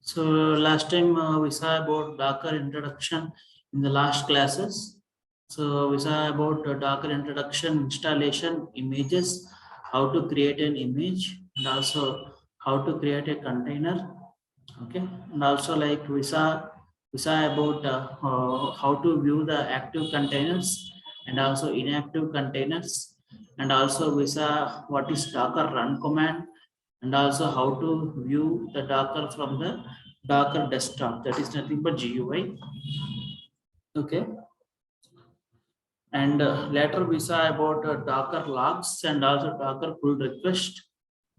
So last time we saw about Docker introduction in the last classes. So we saw about Docker introduction, installation, images, how to create an image, and also how to create a container. Okay, and also like we saw about how to view the active containers and also inactive containers, and also we saw what is Docker run command, and also how to view the Docker from the Docker desktop. That is nothing but GUI. Okay, and later we saw about Docker logs and also Docker pull request,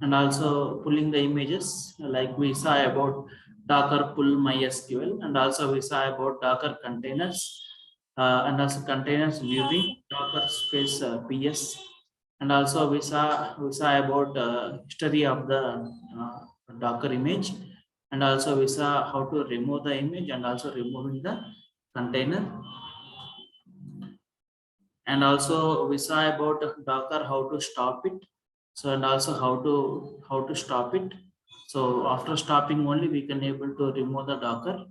and also pulling the images, like we saw about Docker pull MySQL, and also we saw about Docker containers, and also containers viewing Docker space PS, and also we saw about history of the Docker image, and also we saw how to remove the image and also removing the container, and also we saw about Docker how to stop it. So and also how to stop it. So after stopping only we can able to remove the Docker.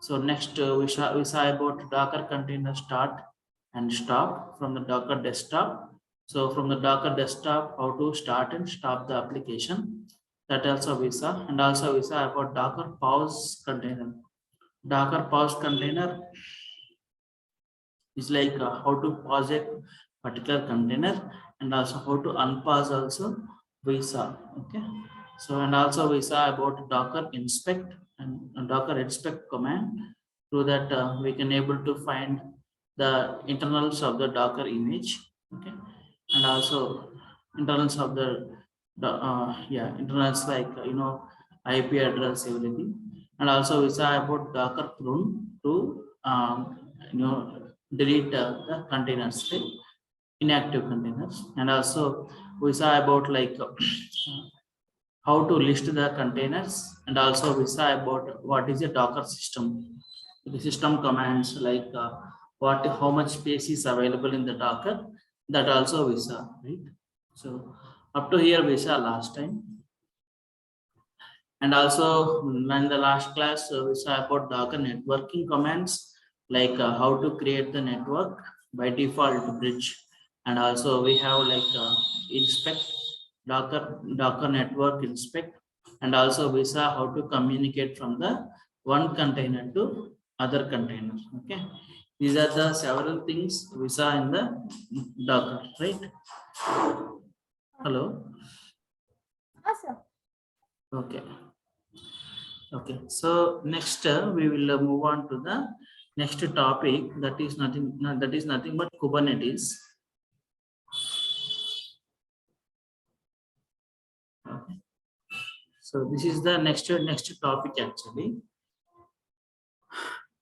So next we saw about Docker container start and stop from the Docker desktop. So from the Docker desktop, how to start and stop the application, that also we saw. And also we saw about Docker pause container. Docker pause container is like how to pause a particular container, and also how to unpause also we saw. Okay, so and also we saw about Docker inspect and Docker inspect command. Through that we can able to find the internals of the Docker image. Okay, and also internals of the internals like IP address, everything. And also we saw about Docker prune to you know delete the containers, right? Inactive containers. And also we saw about like how to list the containers, and also we saw about what is a Docker system, the system commands, like what how much space is available in the Docker, that also we saw, right? So up to here we saw last time. And also in the last class we saw about Docker networking commands, like how to create the network by default bridge. And also we have like inspect Docker network inspect, and also we saw how to communicate from the one container to other container. Okay, these are the several things we saw in the Docker, right? Hello. Awesome. Okay. Okay, so next we will move on to the next topic, that is nothing but Kubernetes. Okay. So this is the next topic actually.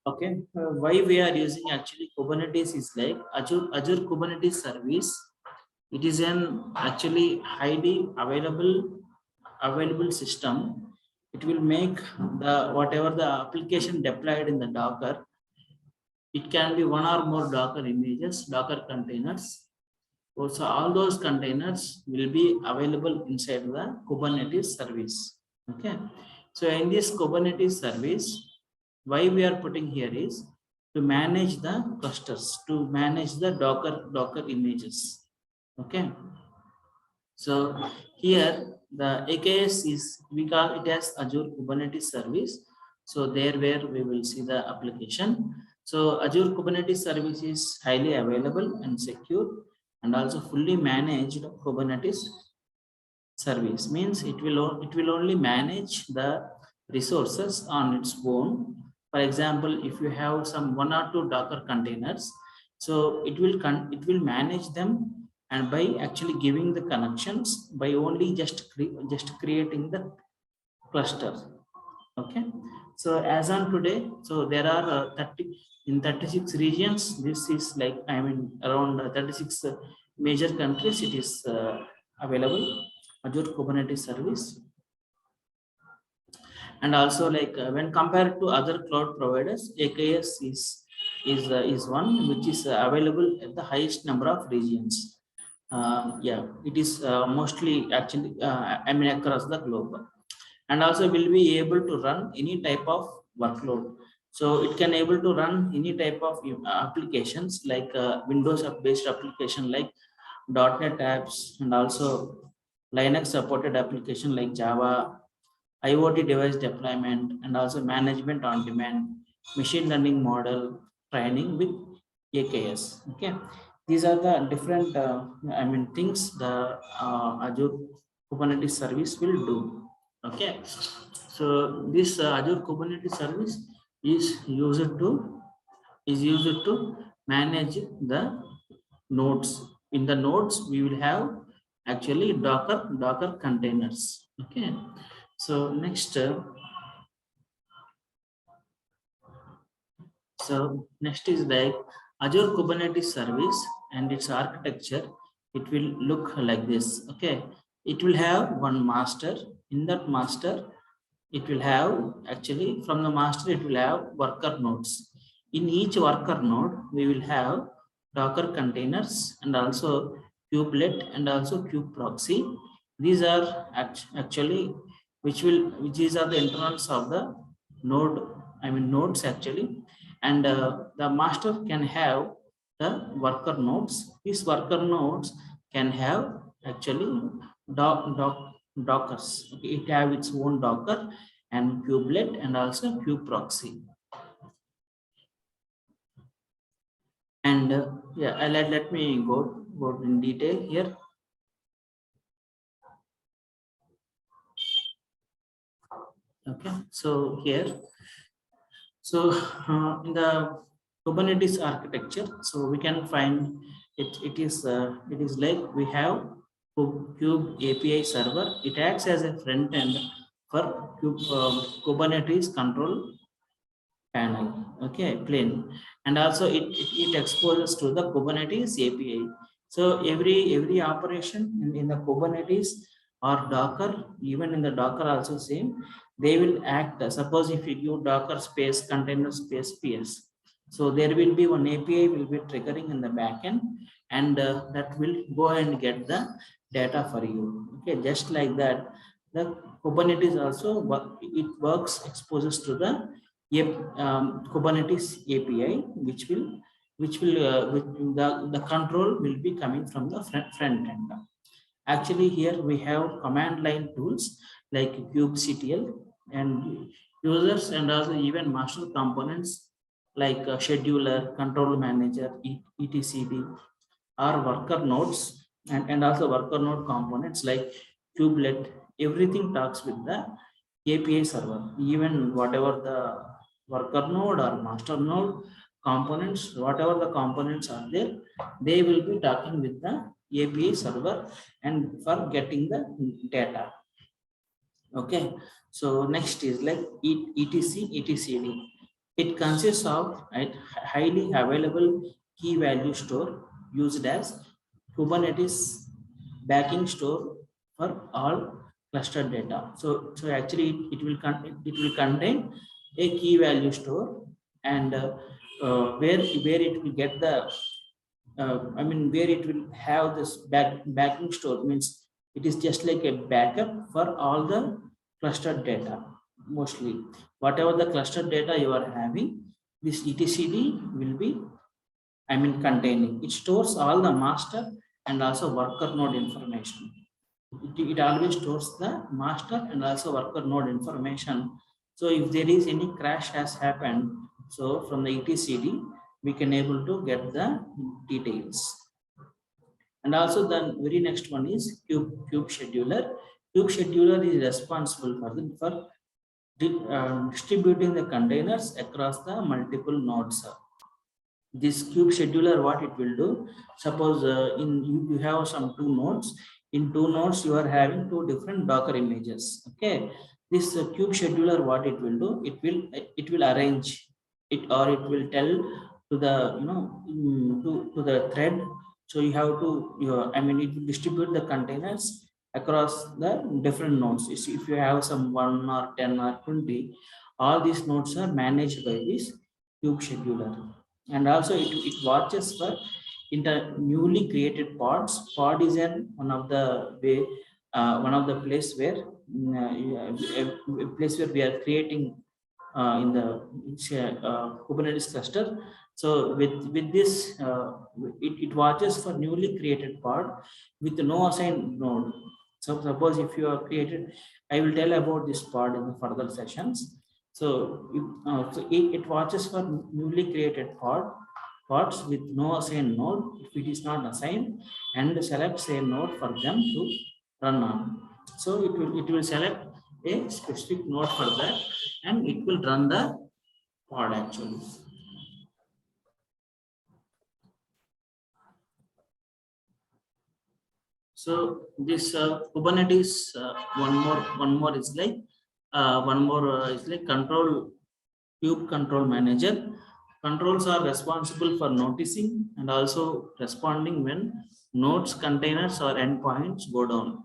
Okay, why we are using actually Kubernetes is like Azure Kubernetes service. It is an actually highly available system. It will make the whatever the application deployed in the Docker. It can be one or more Docker images, Docker containers. So all those containers will be available inside the Kubernetes service. Okay. So in this Kubernetes service, why we are putting here is to manage the clusters, to manage the Docker images. Okay. So here the AKS is, we call it as Azure Kubernetes service. So there where we will see the application. So Azure Kubernetes service is highly available and secure, and also fully managed Kubernetes service. Means it will only manage the resources on its own. For example, if you have some one or two Docker containers, so it will manage them, and by actually giving the connections by only just creating the cluster. Okay, so as on today, so there are 36 regions. This is like, I mean, around 36 major countries it is available, Azure Kubernetes service. And also like when compared to other cloud providers, AKS is one which is available at the highest number of regions. Yeah, it is mostly actually I mean across the globe. and also will be able to run any type of workload. So it can able to run any type of applications like Windows based application like .NET apps, and also Linux supported application like Java, IoT device deployment, and also management on demand, machine learning model training with AKS. Okay, these are the different things the Azure Kubernetes service will do. Okay, so this Azure Kubernetes service is used to manage the nodes. In the nodes, we will have actually Docker containers. Okay, so next is like Azure Kubernetes service and its architecture. It will look like this. Okay, it will have one master. In that master, it will have actually from the master it will have worker nodes. In each worker node, we will have Docker containers and also kubelet and also kube proxy. These are actually which is are the internals of the node, nodes actually. And the master can have the worker nodes. These worker nodes can have actually dockers. Okay, it have its own docker and kubelet and also kube proxy. And yeah, let me go in detail here. Okay, so here, so in the Kubernetes architecture, so we can find it. It is like we have Kube API server. It acts as a front end for Kubernetes control panel. Okay, plane. And also it exposes to the Kubernetes API. So every operation in the Kubernetes or Docker, even in the Docker also same, they will act. Suppose if you give Docker space container space PS, so there will be one API will be triggering in the backend, and that will go and get the data for you. Okay, just like that, the Kubernetes also it works exposes to the Kubernetes API, which the control will be coming from the front end. Actually, here we have command line tools like kubectl and users, and also even master components like scheduler, control manager, etcd, or worker nodes, and also worker node components like kubelet. Everything talks with the API server. Even whatever the worker node or master node components, whatever the components are there, they will be talking with the API server and for getting the data. Okay, so next is like etcd. It consists of highly available key value store used as Kubernetes backing store for all cluster data. So actually it will contain a key value store, and where it will get the where it will have this backing store, means it is just like a backup for all the clustered data. Mostly whatever the clustered data you are having, this etcd will be containing. It stores all the master and also worker node information. It always stores the master and also worker node information. So if there is any crash has happened, so from the etcd we can able to get the details. And also the very next one is kube scheduler. Kube scheduler is responsible for distributing the containers across the multiple nodes. This kube scheduler, what it will do, suppose you have some two nodes. In two nodes you are having two different Docker images. Okay, this kube scheduler, what it will do, it will arrange it, or it will tell to the to the thread. So you have to it will distribute the containers across the different nodes. If you have some 1 or 10 or 20, all these nodes are managed by this kube scheduler. And also it watches for in the newly created pods. Pod is one of the way, one of the place where a place where we are creating in the Kubernetes cluster. So with this, it watches for newly created pod with no assigned node. So suppose if you are created, I will tell about this pod in the further sessions. So, it watches for newly created pods with no assigned node if it is not assigned, and selects a node for them to run on. So it will select a specific node for that, and it will run the pod actually. So this Kubernetes, one more is like control kube control manager. Controls are responsible for noticing and also responding when nodes, containers, or endpoints go down.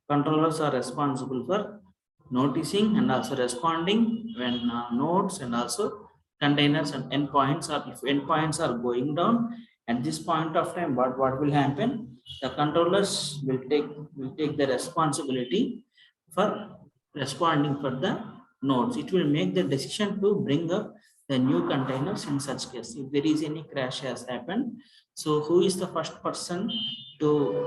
Controllers are responsible for noticing and also responding when nodes and also containers and endpoints are, if endpoints are going down at this point of time, what will happen? The controllers will take the responsibility for responding for the nodes. It will make the decision to bring up the new containers in such case. If there is any crash has happened, so who is the first person to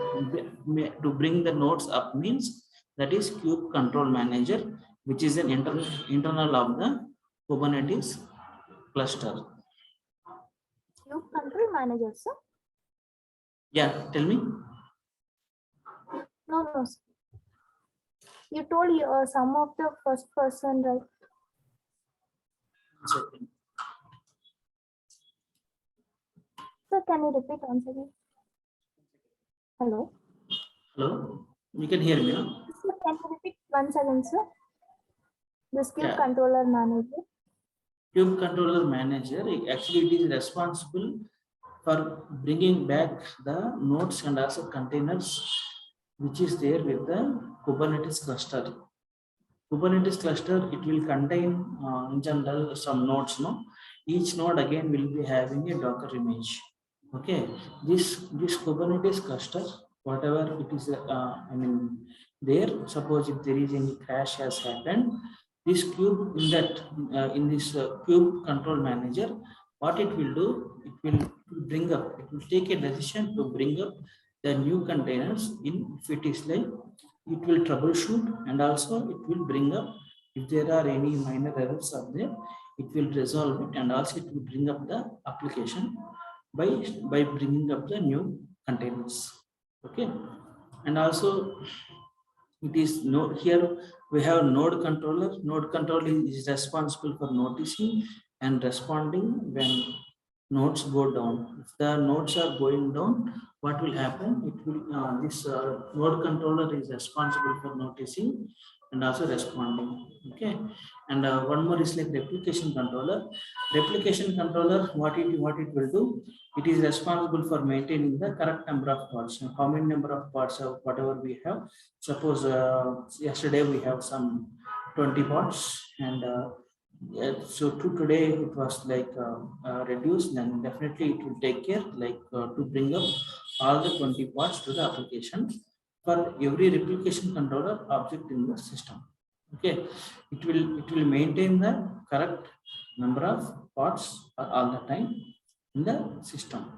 bring the nodes up means that is kube control manager, which is an internal of the Kubernetes cluster. Kube control manager, sir? Yeah, tell me. No, no, sir. You told some of the first person, right? Second. Sir, can you repeat once again? Hello? Hello, you can hear me, no? Sir, can you repeat once again, sir? This kube Yeah. controller manager. Kube controller manager, actually it is responsible for bringing back the nodes and also containers which is there with the Kubernetes cluster. Kubernetes cluster, it will contain in general some nodes, no? Each node again will be having a Docker image. Okay, this Kubernetes cluster, whatever it is, there. Suppose if there is any crash has happened, this cube in that in this kube control manager, what it will do, it will bring up, it will take a decision to bring up the new containers in. If it is like, it will troubleshoot and also it will bring up if there are any minor errors are there, it will resolve it, and also it will bring up the application by bringing up the new containers. Okay, and also it is node. Here we have node controller. Node controller is responsible for noticing and responding when nodes go down. If the nodes are going down, what will happen? It will this node controller is responsible for noticing and also responding. Okay, and one more is like replication controller. Replication controller, what it will do, it is responsible for maintaining the correct number of pods. How many number of pods of whatever we have. Suppose yesterday we have some 20 pods, and so today it was like reduced, then definitely it will take care like to bring up all the 20 pods to the application for every replication controller object in the system. Okay, it will maintain the correct number of pods all the time in the system.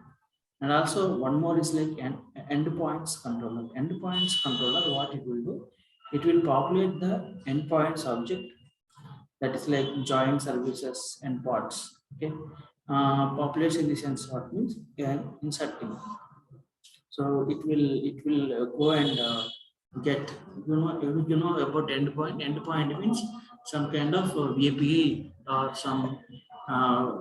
And also one more is like an endpoints controller. Endpoints controller, what it will do, it will populate the endpoints object, that is like join services and pods. Okay, population in the sense what means inserting. So it will go and get, you know about endpoint. Endpoint means some kind of API or some uh,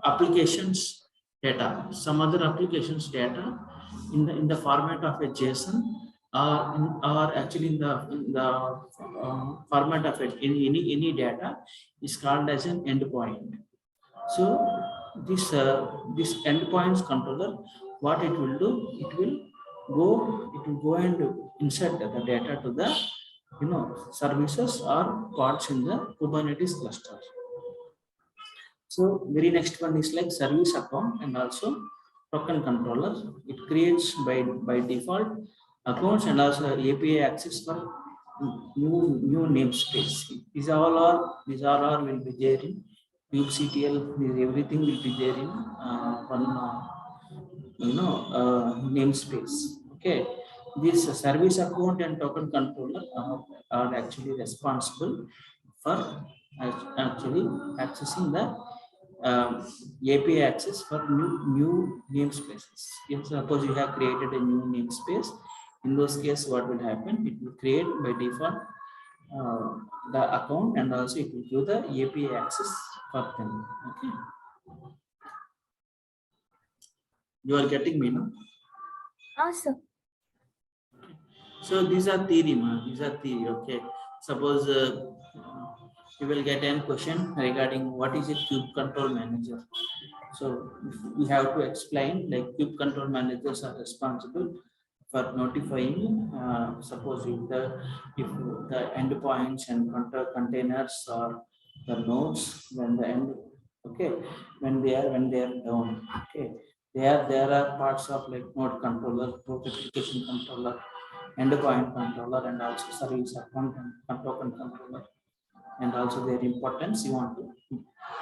applications data, some other applications data in the format of a JSON, or actually in the format of it, any data is called as an endpoint. So this endpoints controller, what it will do, it will go and insert the data to the services or pods in the Kubernetes cluster. So very next one is like service account and also token controller. It creates by default accounts and also API access for new namespace. These are all will be there in kubectl. Everything will be there in one namespace. Okay, this service account and token controller are actually responsible for actually accessing the um, API access for new namespaces. If suppose you have created a new namespace, in those cases, what will happen? It will create by default uh, the account, and also it will give the API access for them. Okay, you are getting me now. Awesome. So these are theory, ma. These are theory. Okay. Suppose you will get a question regarding what is a kube control manager. So we have to explain, like, kube control managers are responsible for notifying. Suppose if the endpoints and containers or the nodes when the end, okay, when they are down. Okay, there are parts of like node controller, root application controller, endpoint controller, and also service account and token controller, and also their importance you want to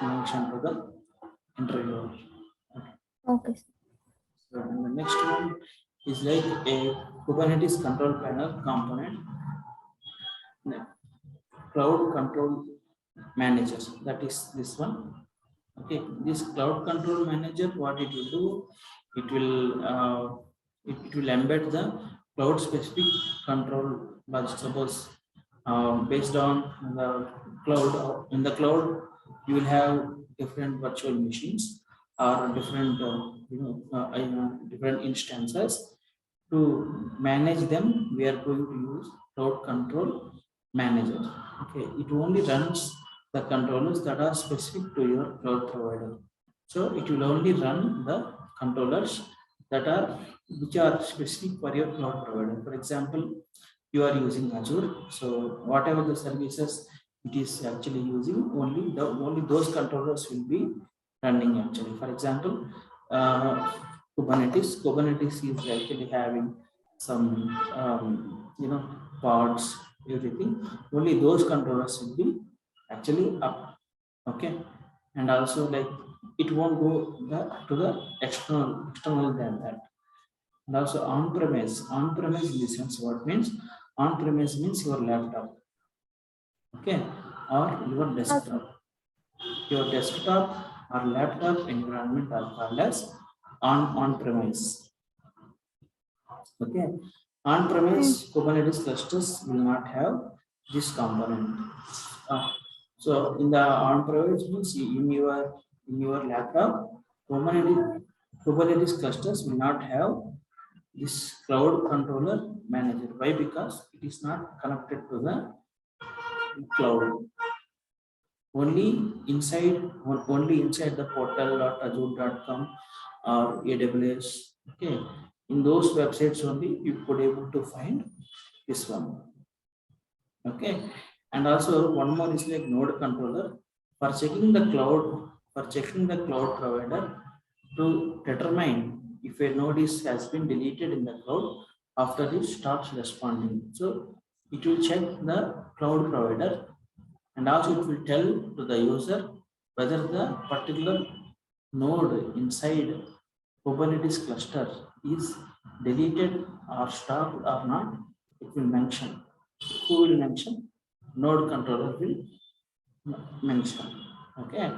mention to the interviewer. Okay. So, and the next one is like a Kubernetes control panel component, cloud control manager. That is this one. Okay, this cloud control manager, what it will do, it will it will embed the cloud specific control. But suppose based on the cloud, in the cloud you will have different virtual machines or different different instances. To manage them, we are going to use cloud control manager. Okay, it only runs the controllers that are specific to your cloud provider. So it will only run the controllers that are which are specific for your cloud provider. For example, you are using Azure, so whatever the services it is actually using, only those controllers will be running actually. For example, Kubernetes is actually having some pods, everything. Only those controllers will be actually up. Okay, and also like it won't go to the external than that. And also on premise in the sense, what means on premise means your laptop, okay, or your desktop or laptop environment are called as on premise. Okay, on premise Kubernetes clusters will not have this component. Uh, so in the on premise means in your laptop, Kubernetes clusters will not have this cloud controller manager. Why? Because it is not connected to the cloud. Only inside the portal.azure.com or AWS. Okay, in those websites only you could able to find this one. Okay, and also one more is like node controller for checking the cloud provider to determine if a node has been deleted in the cloud after it starts responding. So it will check the cloud provider, and also it will tell to the user whether the particular node inside Kubernetes cluster is deleted or stopped or not. It will mention. Who will mention? Node controller will mention. Okay,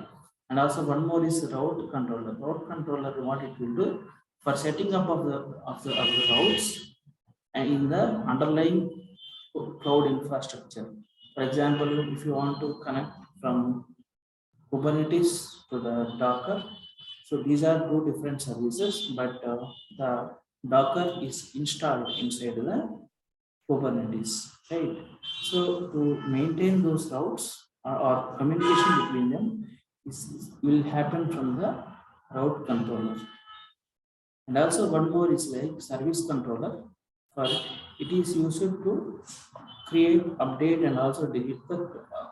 and also one more is route controller. Route controller, what it will do for setting up of the routes and in the underlying cloud infrastructure. For example, if you want to connect from Kubernetes to the Docker, so these are two different services, but the Docker is installed inside the Kubernetes, right? So to maintain those routes or communication between them will happen from the route controller. And also one more is like service controller. For it is used to create, update, and also delete the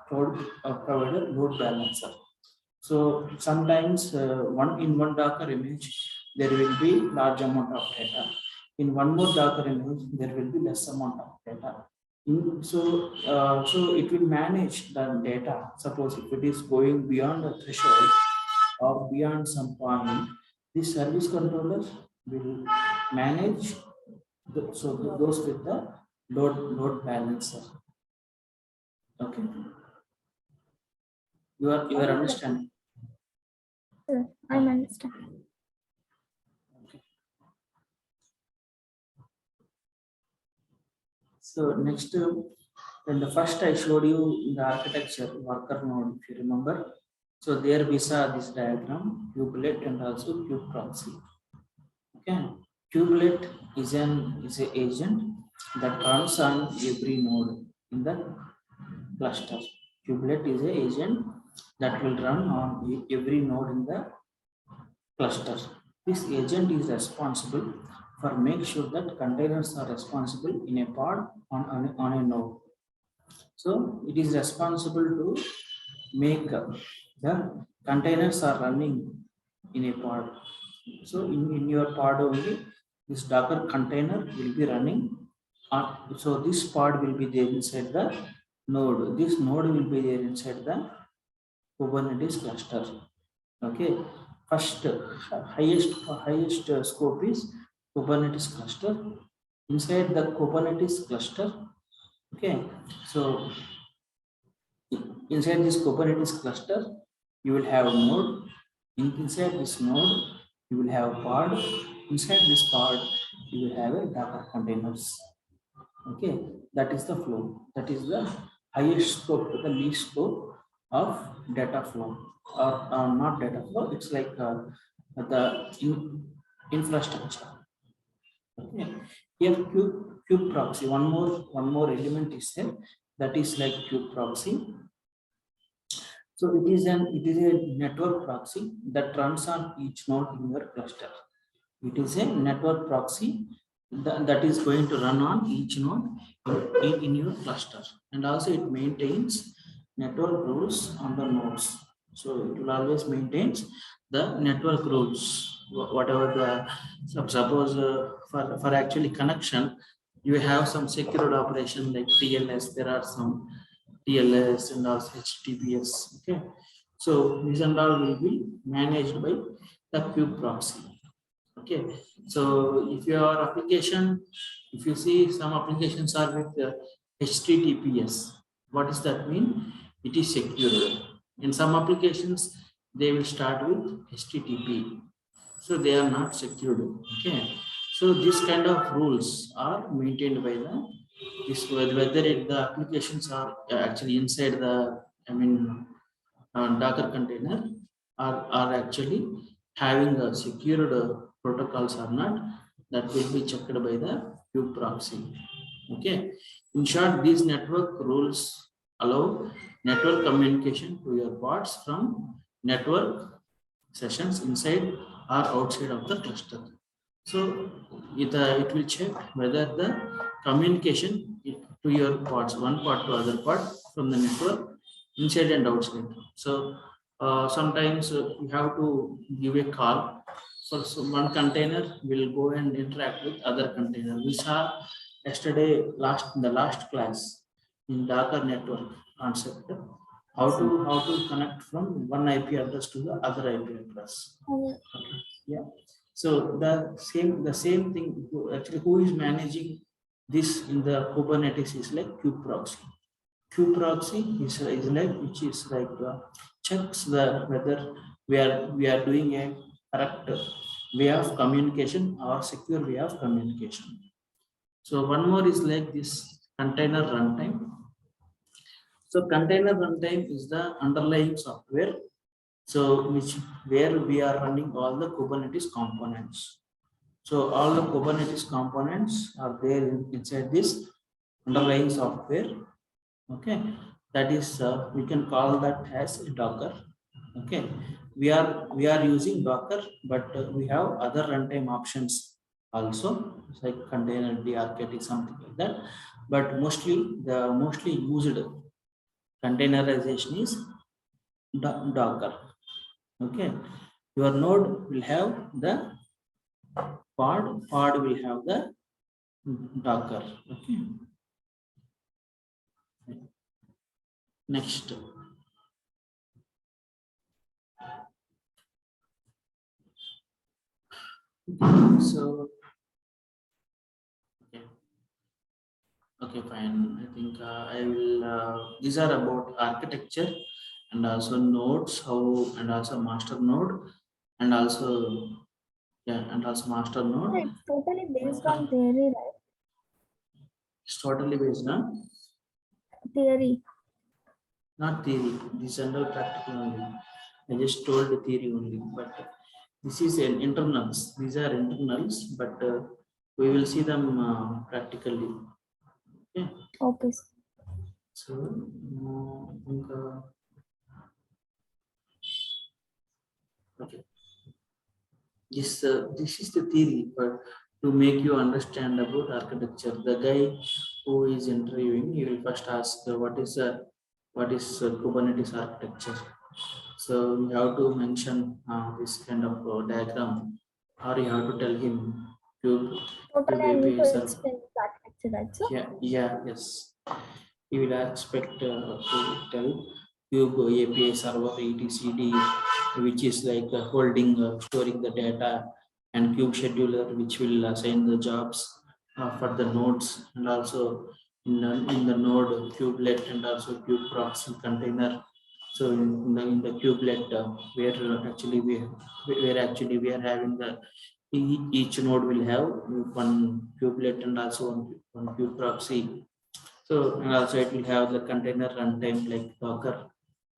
cloud provider load balancer. So sometimes one Docker image there will be large amount of data. In one more Docker image there will be less amount of data. So it will manage the data. Suppose if it is going beyond the threshold or beyond some point, this service controller will manage those with the load balancer. Okay, you are understanding. I'm understanding. Okay. So next, then the first I showed you in the architecture worker node, if you remember. So there we saw this diagram, kubelet and also kube proxy. Okay, kubelet is an agent that runs on every node in the cluster. Kubelet is an agent that will run on every node in the cluster. This agent is responsible for make sure that containers are responsible in a pod on a node. So it is responsible to make the containers are running in a pod. So in your pod only, this Docker container will be running. So this pod will be there inside the node. This node will be there inside the Kubernetes cluster. Okay. First, highest scope is Kubernetes cluster. Inside the Kubernetes cluster, okay. So inside this Kubernetes cluster, you will have a node. Inside this node, you will have a pod. Inside this pod, you will have a Docker containers. Okay, that is the flow. That is the highest scope to the least scope of data flow, or not data flow. It's like the infrastructure. Okay, here kube proxy. One more element is there. That is like kube proxy. So it is a network proxy that runs on each node in your cluster. It is a network proxy that is going to run on each node in your cluster, and also it maintains network rules on the nodes. So it will always maintains the network rules, whatever the suppose for actually connection, you have some secured operation like TLS. There are some TLS and also HTTPS. Okay, so these and all will be managed by the kube proxy. Okay, so if your application, if you see some applications are with HTTPS, what does that mean? It is secure. In some applications, they will start with HTTP, so they are not secured. Okay, so this kind of rules are maintained by the this whether the applications are actually inside the Docker container are actually having a secured protocols or not, that will be checked by the kube proxy. Okay. In short, these network rules allow network communication to your pods from network sessions inside or outside of the cluster. So it will check whether the communication to your pods, one pod to other pod from the network inside and outside. So sometimes you have to give a call. So one container will go and interact with other container. We saw yesterday in the last class in Docker network concept, how to connect from one IP address to the other IP address. Okay. Yeah. So the same thing. Actually, who is managing this in the Kubernetes is like kube proxy. Kube proxy is like which is like checks the whether we are doing a correct way of communication or secure way of communication. So one more is like this container runtime. So container runtime is the underlying software. So where we are running all the Kubernetes components. So all the Kubernetes components are there inside this underlying software. Okay, that is we can call that as Docker. Okay, we are using Docker, but we have other runtime options also, like container DRKT, something like that. But mostly used containerization is Docker. Okay, your node will have the pod will have the Docker. Okay, Next. So, okay. Okay, fine. I think I will. These are about architecture and also nodes, how and also master node and also yeah, and also master node. It's totally based on theory, right? It's totally based on Theory. not theory. This is under practical only. I just told the theory only, but this is an internals. These are internals, but we will see them practically. Okay. Okay. So, I think, okay. This is the theory for to make you understand about architecture. The guy who is interviewing, he will first ask what is Kubernetes architecture. So you have to mention this kind of diagram, or you have to tell him cube Totally, cube I need API to server. explain the architecture, right? So, Yeah, yes. You will expect to tell Cube API server etcd, which is like holding, storing the data, and Cube scheduler, which will assign the jobs for the nodes, and also in the node kubelet and also kube proxy container. So in the kubelet, where actually we are having the each node will have one kubelet and also one kube proxy. So, and also it will have the container runtime like Docker.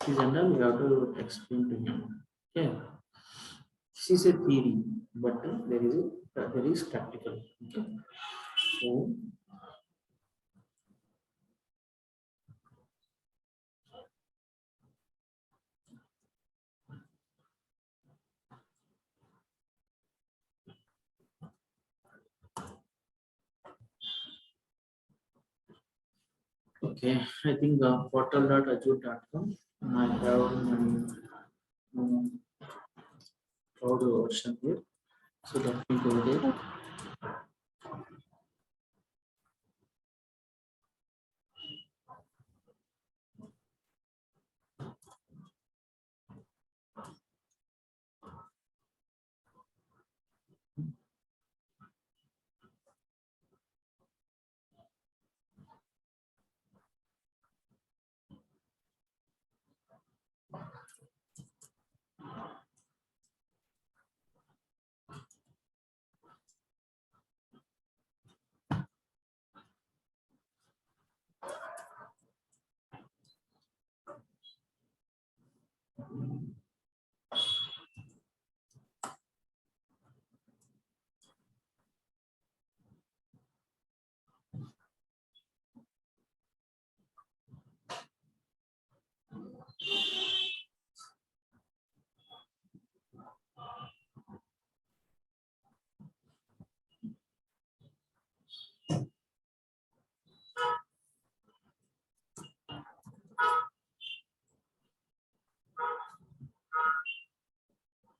This and all you have to explain to him. Okay. This is a theory, but there is practical. Okay. So, okay, I think portal.azure.com. I have my um, cloud version here. So let me go there.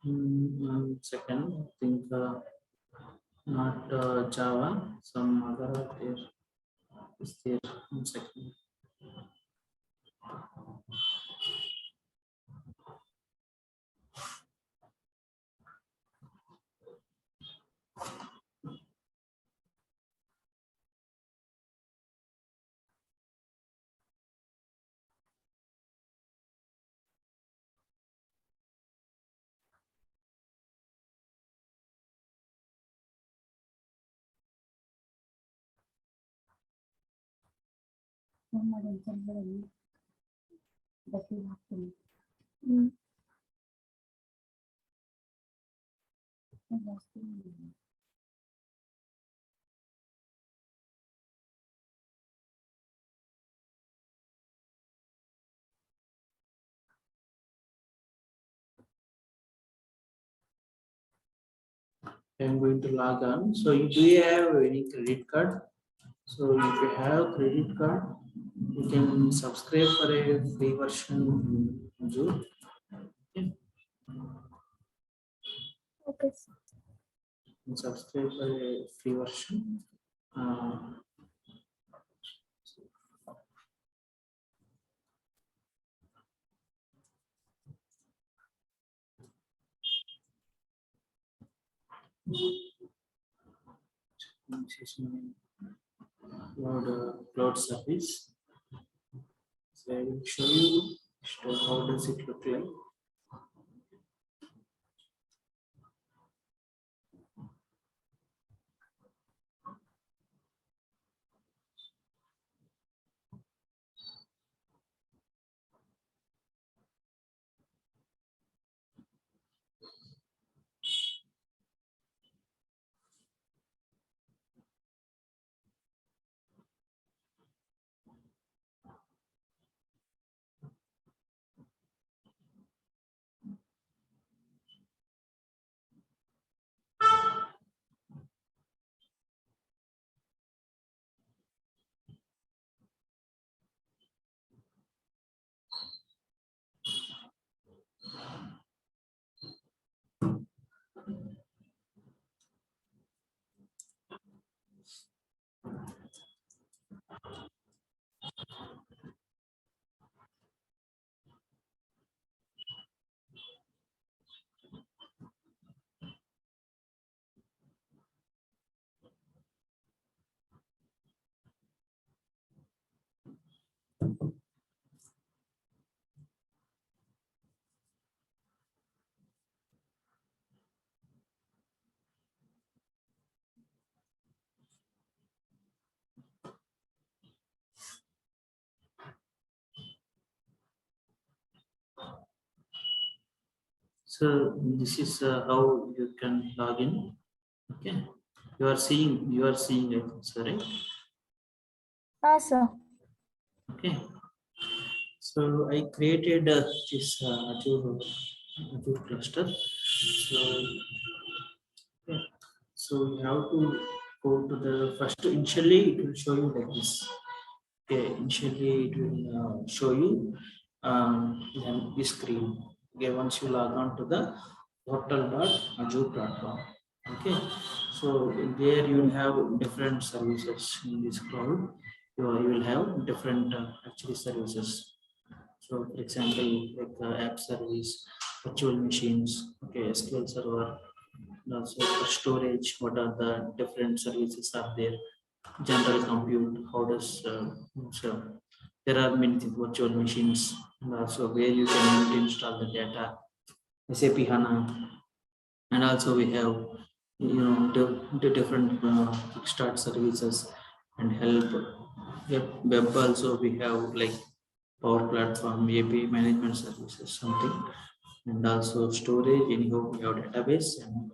One second. I think not Java. Some other there is there. One second. mm, I'm going to log on. So, do you have any credit card? So, if you have credit card, you can subscribe for a free version in Zoom. Okay. okay. You can subscribe for a free version. Uh, This is my cloud service. So I will show you how does it look like. So this is how you can log in. Okay, you are seeing it, so right? Sir. Okay, so I created this Azure cluster. So okay, so you have to go to the first. Initially, it will show you like this. Okay, initially it will show you this screen. Okay, once you log on to the portal.azure.com. Okay, so there you will have different services in this cloud. You will have different actually services. So, for example, like app service, virtual machines, okay, SQL server, and also for storage. What are the different services are there? General compute. How does so there are many things, virtual machines, and also where you can install the data. SAP HANA, and also we have the different start services and help. Web also we have like Power Platform, API management services, something, and also storage. Anyhow, we have database, and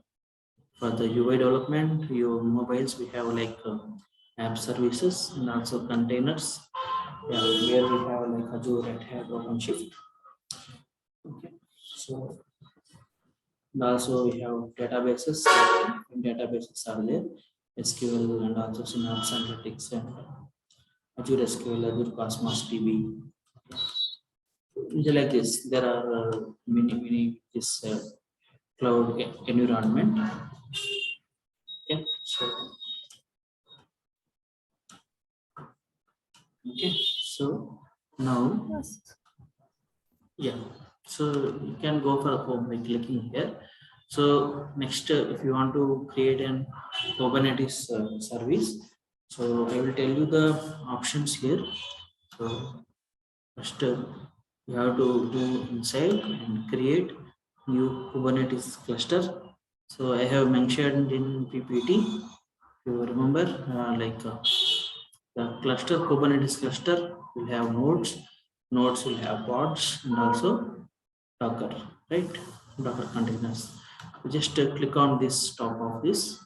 for the UI development, your mobiles we have like app services and also containers. Yeah, here we have like Azure, Red Hat, OpenShift. Okay, so and also we have databases. Databases are there, SQL and also Synapse Analytics and Azure SQL, Azure Cosmos DB. Like this, there are many this cloud environment. Okay, so okay, so now Yes. yeah, so you can go for home by clicking here. So next, if you want to create an Kubernetes service, so I will tell you the options here. So first, you have to do inside and create new Kubernetes cluster. So I have mentioned in PPT. If you remember, the cluster Kubernetes cluster will have nodes. Nodes will have pods and also Docker, right? Docker containers. Just click on this top of this,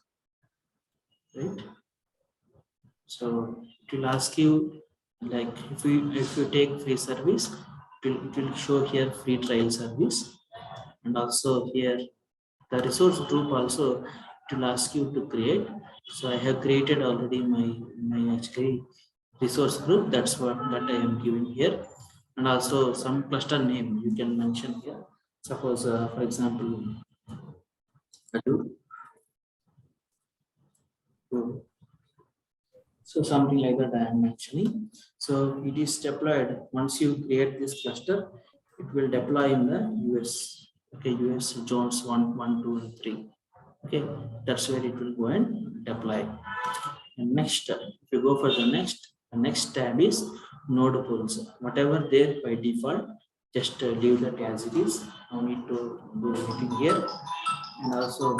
right? So it will ask you like if you take free service, it will show here free trial service, and also here the resource group also it will ask you to create. So I have created already my actually resource group. That's what that I am giving here, and also some cluster name you can mention here. Suppose for example, Hadoop. So something like that I am mentioning. So it is deployed once you create this cluster, it will deploy in the US. Okay, US zones 1, 1, 2, and 3. Okay, that's where it will go and deploy. And next, if you go for the next tab is node pools. Whatever there by default, just leave that as it is. No need to do anything here. And also